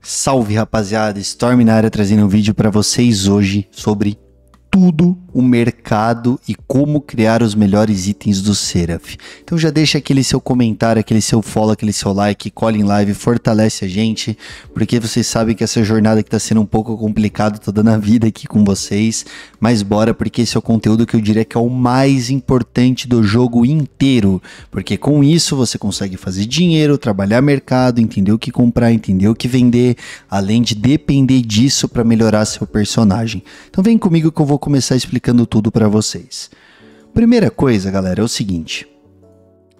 Salve rapaziada, Storm na área trazendo um vídeo para vocês hoje sobre tudo o mercado e como criar os melhores itens do Seraph. Então já deixa aquele seu comentário, aquele seu follow, aquele seu like, cola em live, fortalece a gente, porque vocês sabem que essa jornada que tá sendo um pouco complicado, tô dando a vida aqui com vocês, mas bora, porque esse é o conteúdo que eu diria que é o mais importante do jogo inteiro, porque com isso você consegue fazer dinheiro, trabalhar mercado, entender o que comprar, entender o que vender, além de depender disso para melhorar seu personagem. Então vem comigo que eu vou começar explicando tudo para vocês. Primeira coisa, galera, é o seguinte: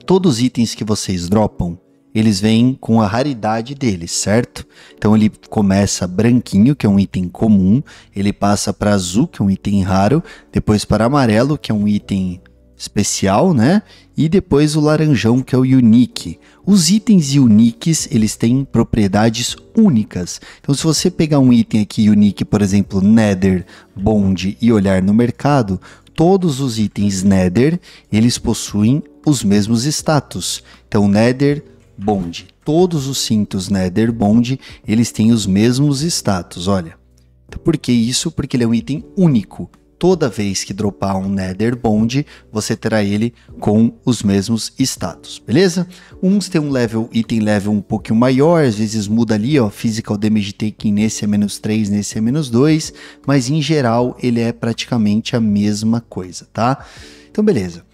todos os itens que vocês dropam, eles vêm com a raridade deles, certo? Então ele começa branquinho, que é um item comum, ele passa para azul, que é um item raro, depois para amarelo, que é um item especial, né? E depois o laranjão, que é o unique. Os itens uniques, eles têm propriedades únicas. Então se você pegar um item aqui unique, por exemplo, Nether, Bond, e olhar no mercado, todos os itens Nether, eles possuem os mesmos status. Então Nether, Bond, todos os cintos Nether, Bond, eles têm os mesmos status, olha. Então, por que isso? Porque ele é um item único. Toda vez que dropar um Nether Bond, você terá ele com os mesmos status, beleza? Uns tem um item level um pouquinho maior, às vezes muda ali, ó, Physical Damage Taking nesse é -3, nesse é -2, mas em geral ele é praticamente a mesma coisa, tá? Então beleza.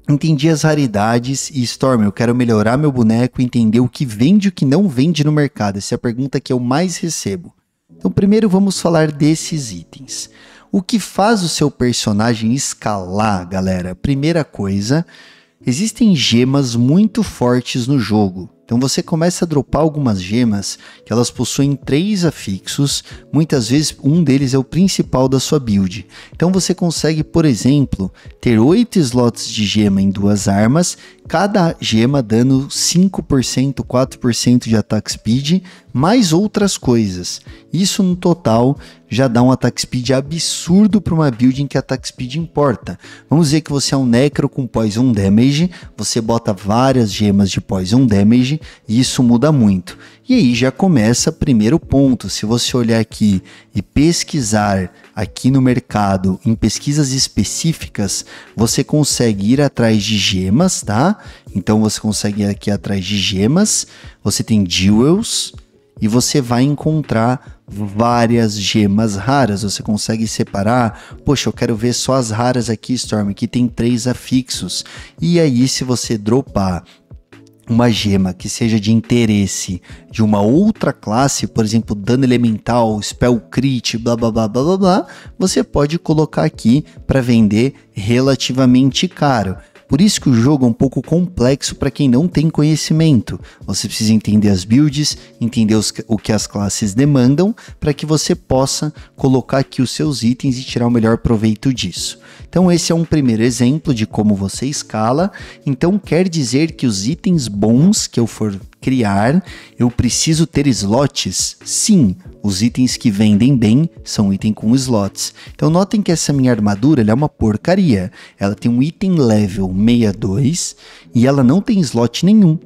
Entendi as raridades e Storm, eu quero melhorar meu boneco e entender o que vende e o que não vende no mercado. Essa é a pergunta que eu mais recebo. Então primeiro vamos falar desses itens. O que faz o seu personagem escalar, galera? Primeira coisa, existem gemas muito fortes no jogo. Então você começa a dropar algumas gemas que elas possuem 3 afixos, muitas vezes um deles é o principal da sua build. Então você consegue, por exemplo, ter 8 slots de gema em 2 armas, cada gema dando 5%, 4% de attack speed, mais outras coisas. Isso no total já dá um attack speed absurdo para uma build em que attack speed importa. Vamos dizer que você é um Necro com Poison Damage, você bota várias gemas de Poison Damage e isso muda muito. E aí já começa o primeiro ponto. Se você olhar aqui e pesquisar aqui no mercado, em pesquisas específicas, você consegue ir atrás de gemas, tá? Então você consegue ir aqui atrás de gemas, você tem jewels e você vai encontrar várias gemas raras. Você consegue separar, poxa, eu quero ver só as raras aqui, Storm, que tem 3 afixos. E aí se você dropar uma gema que seja de interesse de uma outra classe, por exemplo, dano elemental, spell crit, blá blá blá blá blá blá, você pode colocar aqui para vender relativamente caro. Por isso que o jogo é um pouco complexo para quem não tem conhecimento. Você precisa entender as builds, entender o que as classes demandam, para que você possa colocar aqui os seus itens e tirar o melhor proveito disso. Então esse é um primeiro exemplo de como você escala. Então quer dizer que os itens bons que eu for criar, eu preciso ter slots? Sim, os itens que vendem bem são itens com slots. Então notem que essa minha armadura ela é uma porcaria. Ela tem um item level 62 e ela não tem slot nenhum.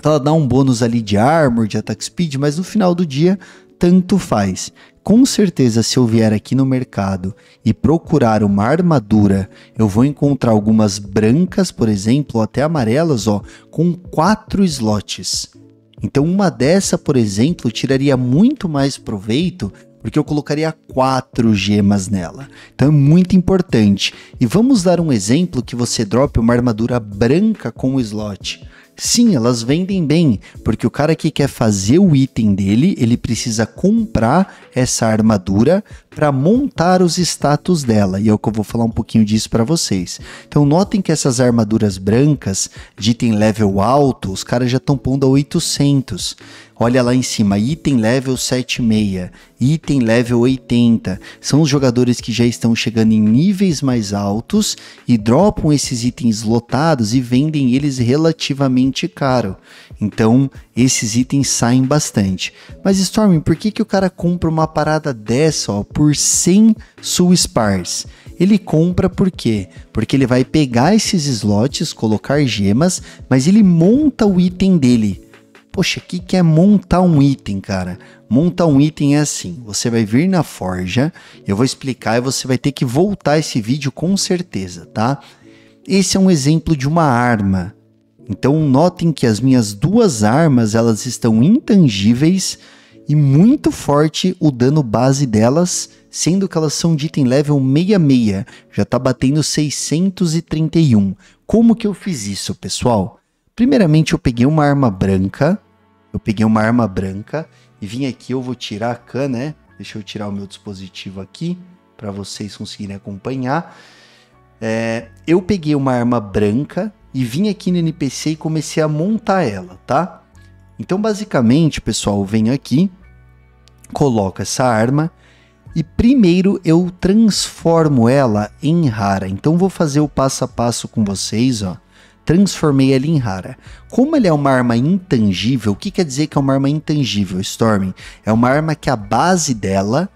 Ela dá um bônus ali de armor, de attack speed, mas no final do dia tanto faz. Com certeza, se eu vier aqui no mercado e procurar uma armadura, eu vou encontrar algumas brancas, por exemplo, ou até amarelas, ó, com 4 slots. Então uma dessa, por exemplo, tiraria muito mais proveito, porque eu colocaria 4 gemas nela. Então é muito importante. E vamos dar um exemplo que você drope uma armadura branca com o slot. Sim, elas vendem bem, porque o cara que quer fazer o item dele, ele precisa comprar essa armadura para montar os status dela, e é o que eu vou falar um pouquinho disso para vocês. Então notem que essas armaduras brancas de item level alto, os caras já estão pondo a 800. Olha lá em cima, item level 76, item level 80. São os jogadores que já estão chegando em níveis mais altos e dropam esses itens lotados e vendem eles relativamente caro. Então, esses itens saem bastante. Mas, Storm, por que o cara compra uma parada dessa, ó, por 100 Soul Spars? Ele compra por quê? Porque ele vai pegar esses slots, colocar gemas, mas ele monta o item dele. Poxa, o que é montar um item, cara? Montar um item é assim, você vai vir na forja, eu vou explicar e você vai ter que voltar esse vídeo com certeza, tá? Esse é um exemplo de uma arma. Então notem que as minhas duas armas, elas estão intangíveis e muito forte o dano base delas, sendo que elas são de item level 66, já tá batendo 631. Como que eu fiz isso, pessoal? Primeiramente eu peguei uma arma branca, e vim aqui, eu vou tirar a can, né? Deixa eu tirar o meu dispositivo aqui, para vocês conseguirem acompanhar. Eu peguei uma arma branca e vim aqui no NPC e comecei a montar ela, tá? Então, basicamente, pessoal, eu venho aqui, coloco essa arma e primeiro eu transformo ela em rara. Então, vou fazer o passo a passo com vocês, ó. Transformei ela em rara. Como ela é uma arma intangível, o que quer dizer que é uma arma intangível, Storm? É uma arma que a base dela,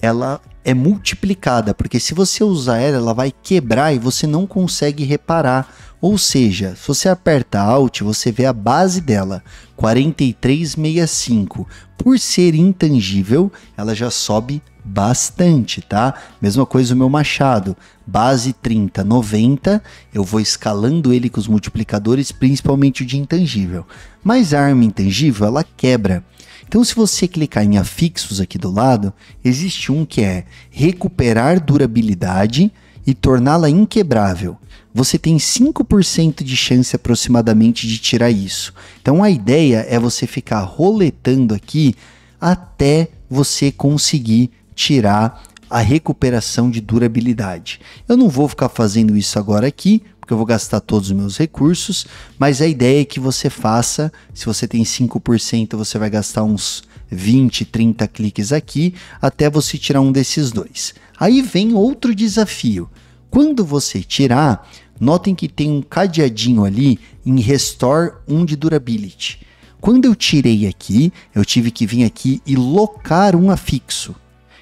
ela é multiplicada, porque se você usar ela, ela vai quebrar e você não consegue reparar. Ou seja, se você aperta Alt, você vê a base dela, 4365. Por ser intangível, ela já sobe bastante, tá? Mesma coisa o meu machado, base 30, 90, eu vou escalando ele com os multiplicadores, principalmente o de intangível. Mas a arma intangível, ela quebra. Então, se você clicar em afixos aqui do lado, existe um que é recuperar durabilidade e torná-la inquebrável. Você tem 5% de chance aproximadamente de tirar isso. Então, a ideia é você ficar roletando aqui até você conseguir tirar a recuperação de durabilidade. Eu não vou ficar fazendo isso agora aqui, porque eu vou gastar todos os meus recursos, mas a ideia é que você faça, se você tem 5%, você vai gastar uns 20, 30 cliques aqui, até você tirar um desses dois. Aí vem outro desafio. Quando você tirar, notem que tem um cadeadinho ali em Restore 1 de Durability. Quando eu tirei aqui, eu tive que vir aqui e locar um afixo.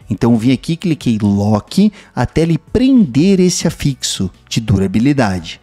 Então eu vim aqui, cliquei Lock até ele prender esse afixo de durabilidade.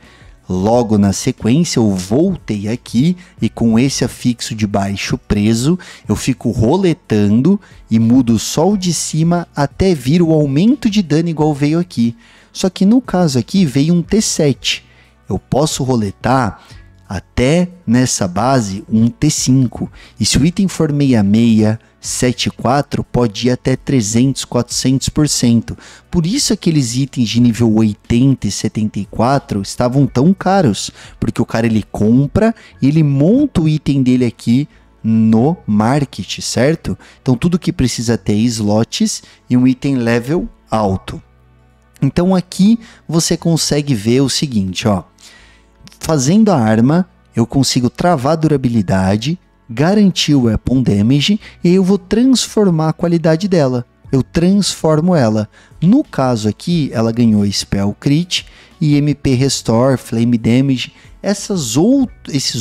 Logo na sequência eu voltei aqui e com esse afixo de baixo preso, eu fico roletando e mudo só o de cima até vir o aumento de dano igual veio aqui. Só que no caso aqui veio um T7. Eu posso roletar até nessa base um T5. E se o item for 66, 74, pode ir até 300, 400%. Por isso aqueles itens de nível 80 e 74 estavam tão caros. Porque o cara ele compra e ele monta o item dele aqui no market, certo? Então tudo que precisa ter slots e um item level alto. Então aqui você consegue ver o seguinte, ó. Fazendo a arma, eu consigo travar a durabilidade, garantir o weapon damage e eu vou transformar a qualidade dela. Eu transformo ela. No caso aqui, ela ganhou Spell Crit e MP Restore, Flame Damage. Esses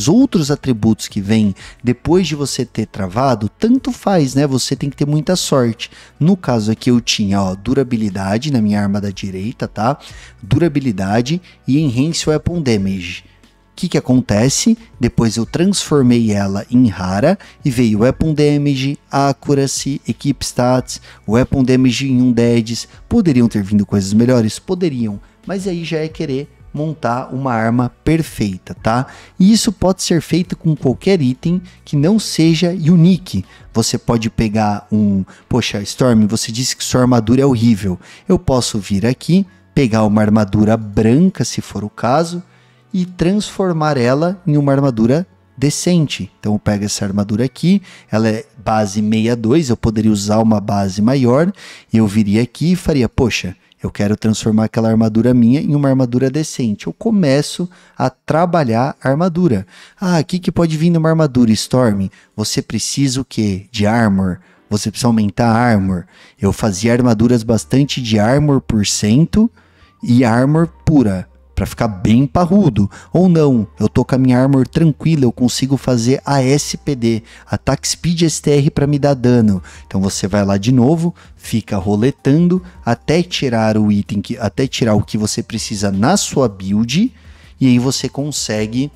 outros atributos que vêm depois de você ter travado, tanto faz, né? Você tem que ter muita sorte. No caso aqui eu tinha, ó, durabilidade na minha arma da direita, tá? Durabilidade e Enhance Weapon Damage. O que acontece? Depois eu transformei ela em rara e veio Weapon Damage, Accuracy, Equip Stats, Weapon Damage em Undeads. Poderiam ter vindo coisas melhores? Poderiam, mas aí já é querer montar uma arma perfeita, tá? E isso pode ser feito com qualquer item que não seja unique. Você pode pegar Poxa, Storm, você disse que sua armadura é horrível. Eu posso vir aqui, pegar uma armadura branca, se for o caso, e transformar ela em uma armadura decente. Então eu pego essa armadura aqui, ela é base 62, eu poderia usar uma base maior, e eu viria aqui e faria, poxa, eu quero transformar aquela armadura minha em uma armadura decente. Eu começo a trabalhar a armadura. Ah, o que pode vir numa armadura, Storm? Você precisa o quê? De armor. Você precisa aumentar a armor. Eu fazia armaduras bastante de armor por cento e armor pura, para ficar bem parrudo. Ou não, eu tô com a minha armor tranquila, eu consigo fazer ASPD, Attack Speed STR, para me dar dano. Então você vai lá de novo, fica roletando até tirar o item, até tirar o que você precisa na sua build, e aí você consegue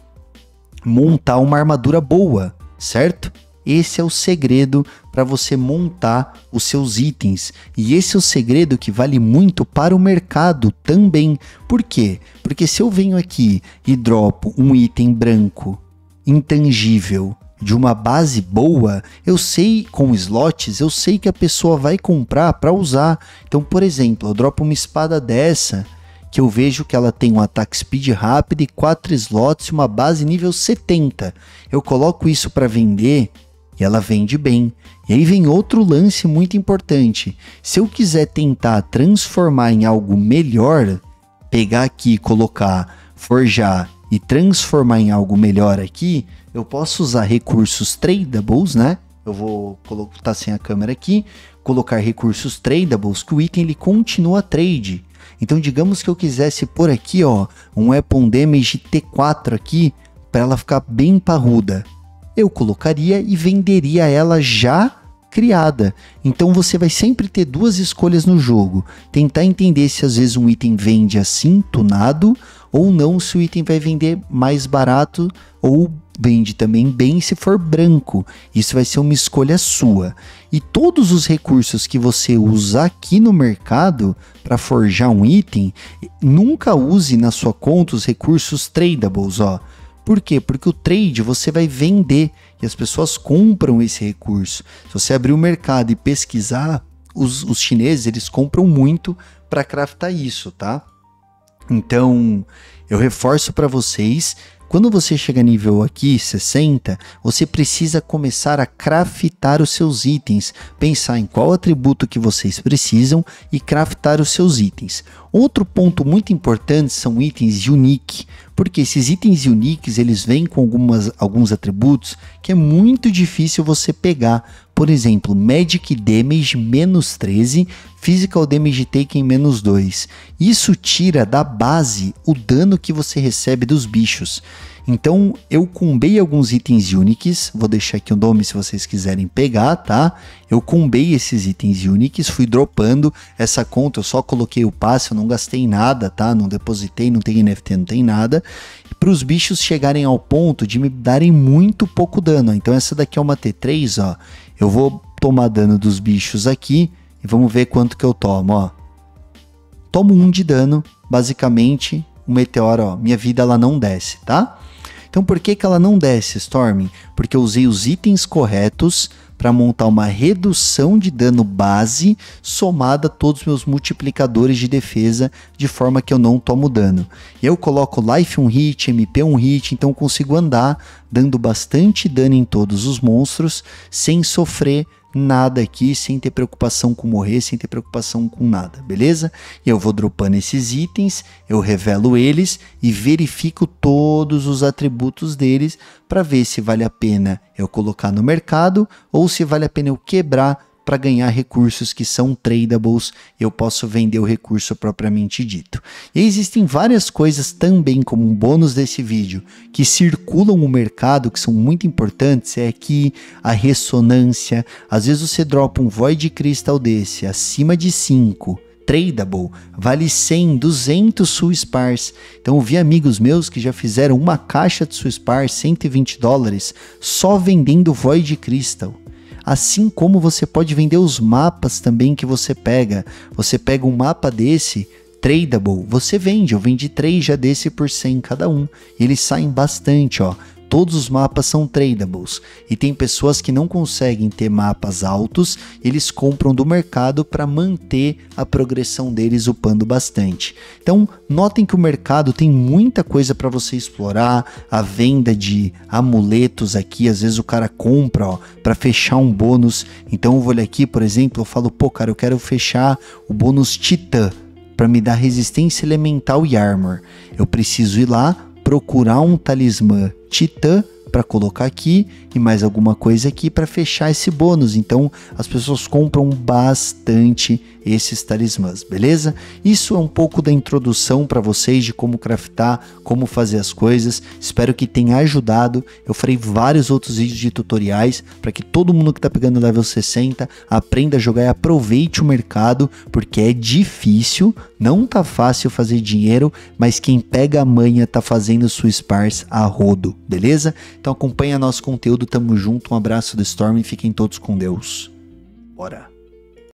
montar uma armadura boa. certo? Esse é o segredo para você montar os seus itens. E esse é o segredo que vale muito para o mercado também. Por quê? Porque se eu venho aqui e dropo um item branco, intangível, de uma base boa, eu sei, com slots, eu sei que a pessoa vai comprar para usar. Então, por exemplo, eu dropo uma espada dessa, que eu vejo que ela tem um ataque speed rápido e 4 slots e uma base nível 70. Eu coloco isso para vender e ela vende bem. E aí vem outro lance muito importante. Se eu quiser tentar transformar em algo melhor, pegar aqui, colocar, forjar e transformar em algo melhor aqui, eu posso usar recursos tradables, né? Eu vou colocar sem a câmera aqui, colocar recursos tradables, que o item ele continua trade. Então digamos que eu quisesse pôr aqui, ó, um Weapon Damage T4 aqui, para ela ficar bem parruda. Eu colocaria e venderia ela já criada. Então você vai sempre ter duas escolhas no jogo. Tentar entender se às vezes um item vende assim, tunado, ou não, se o item vai vender mais barato, ou vende também bem se for branco. Isso vai ser uma escolha sua. E todos os recursos que você usa aqui no mercado para forjar um item, nunca use na sua conta os recursos tradables, ó. Por quê? Porque o trade você vai vender e as pessoas compram esse recurso. Se você abrir o mercado e pesquisar, os chineses eles compram muito para craftar isso, tá? Então, eu reforço para vocês, quando você chega nível aqui, 60, você precisa começar a craftar os seus itens, pensar em qual atributo que vocês precisam e craftar os seus itens. Outro ponto muito importante são itens unique, porque esses itens uniques eles vêm com alguns atributos que é muito difícil você pegar. Por exemplo, Magic Damage menos 13, Physical Damage Taken menos 2. Isso tira da base o dano que você recebe dos bichos. Então eu combei alguns itens uniques, vou deixar aqui o nome se vocês quiserem pegar, tá? Eu combei esses itens uniques, fui dropando essa conta, eu só coloquei o passe, eu não gastei nada, tá? Não depositei, não tem NFT, não tem nada. Para os bichos chegarem ao ponto de me darem muito pouco dano. Então essa daqui é uma T3, ó. Eu vou tomar dano dos bichos aqui e vamos ver quanto que eu tomo, ó. Tomo 1 de dano, basicamente, o meteoro, ó, minha vida ela não desce, tá? Então por que ela não desce, Storm? Porque eu usei os itens corretos para montar uma redução de dano base somada a todos os meus multiplicadores de defesa, de forma que eu não tomo dano. Eu coloco Life 1 hit, MP 1 hit, então eu consigo andar dando bastante dano em todos os monstros, sem sofrer nada aqui, sem ter preocupação com morrer, sem ter preocupação com nada, beleza? E eu vou dropando esses itens, eu revelo eles e verifico todos os atributos deles para ver se vale a pena eu colocar no mercado ou se vale a pena eu quebrar para ganhar recursos que são tradables e eu posso vender o recurso propriamente dito. E existem várias coisas também, como um bônus desse vídeo, que circulam o mercado, que são muito importantes, é aqui a ressonância. Às vezes você dropa um Void Crystal desse, acima de 5, tradable, vale 100, 200 Soul Spars. Então eu vi amigos meus que já fizeram uma caixa de Soul Spars, $120, só vendendo Void Crystal. Assim como você pode vender os mapas também que você pega. Você pega um mapa desse, tradable, você vende. Eu vendi 3 já desse por 100 cada um. E eles saem bastante, ó. Todos os mapas são tradables. E tem pessoas que não conseguem ter mapas altos, eles compram do mercado para manter a progressão deles upando bastante. Então, notem que o mercado tem muita coisa para você explorar. A venda de amuletos aqui, às vezes o cara compra, ó, para fechar um bônus. Então eu vou olhar aqui, por exemplo, eu falo, pô, cara, eu quero fechar o bônus Titã para me dar resistência elemental e armor. Eu preciso ir lá, procurar um talismã Titã para colocar aqui e mais alguma coisa aqui para fechar esse bônus. Então as pessoas compram bastante esses talismãs, beleza? Isso é um pouco da introdução para vocês de como craftar, como fazer as coisas. Espero que tenha ajudado. Eu farei vários outros vídeos de tutoriais para que todo mundo que está pegando level 60 aprenda a jogar e aproveite o mercado, porque é difícil, Não tá fácil fazer dinheiro, mas quem pega a manha tá fazendo sua Spars a rodo, beleza? Então acompanha nosso conteúdo, tamo junto, um abraço do Storm e fiquem todos com Deus. Bora!